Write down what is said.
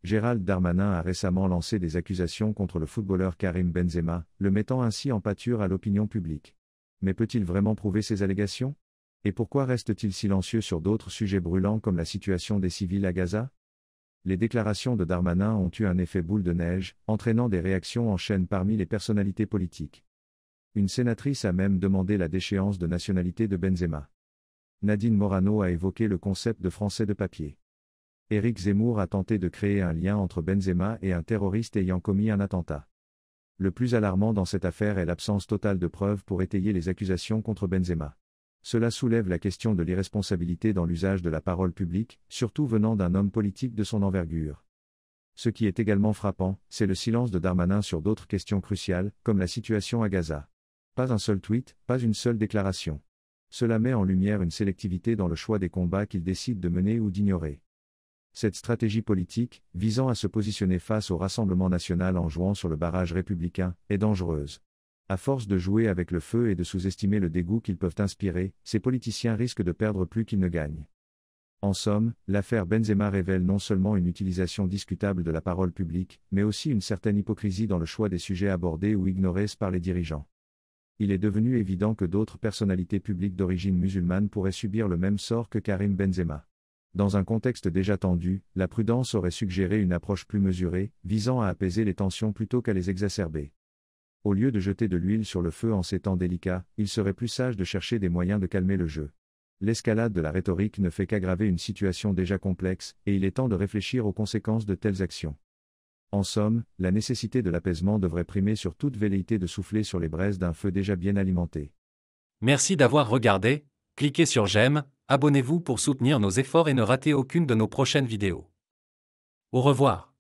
Gérald Darmanin a récemment lancé des accusations contre le footballeur Karim Benzema, le mettant ainsi en pâture à l'opinion publique. Mais peut-il vraiment prouver ces allégations? Et pourquoi reste-t-il silencieux sur d'autres sujets brûlants comme la situation des civils à Gaza? Les déclarations de Darmanin ont eu un effet boule de neige, entraînant des réactions en chaîne parmi les personnalités politiques. Une sénatrice a même demandé la déchéance de nationalité de Benzema. Nadine Morano a évoqué le concept de Français de papier. Éric Zemmour a tenté de créer un lien entre Benzema et un terroriste ayant commis un attentat. Le plus alarmant dans cette affaire est l'absence totale de preuves pour étayer les accusations contre Benzema. Cela soulève la question de l'irresponsabilité dans l'usage de la parole publique, surtout venant d'un homme politique de son envergure. Ce qui est également frappant, c'est le silence de Darmanin sur d'autres questions cruciales, comme la situation à Gaza. Pas un seul tweet, pas une seule déclaration. Cela met en lumière une sélectivité dans le choix des combats qu'il décide de mener ou d'ignorer. Cette stratégie politique, visant à se positionner face au Rassemblement national en jouant sur le barrage républicain, est dangereuse. À force de jouer avec le feu et de sous-estimer le dégoût qu'ils peuvent inspirer, ces politiciens risquent de perdre plus qu'ils ne gagnent. En somme, l'affaire Benzema révèle non seulement une utilisation discutable de la parole publique, mais aussi une certaine hypocrisie dans le choix des sujets abordés ou ignorés par les dirigeants. Il est devenu évident que d'autres personnalités publiques d'origine musulmane pourraient subir le même sort que Karim Benzema. Dans un contexte déjà tendu, la prudence aurait suggéré une approche plus mesurée, visant à apaiser les tensions plutôt qu'à les exacerber. Au lieu de jeter de l'huile sur le feu en ces temps délicats, il serait plus sage de chercher des moyens de calmer le jeu. L'escalade de la rhétorique ne fait qu'aggraver une situation déjà complexe, et il est temps de réfléchir aux conséquences de telles actions. En somme, la nécessité de l'apaisement devrait primer sur toute velléité de souffler sur les braises d'un feu déjà bien alimenté. Merci d'avoir regardé, cliquez sur j'aime, abonnez-vous pour soutenir nos efforts et ne ratez aucune de nos prochaines vidéos. Au revoir.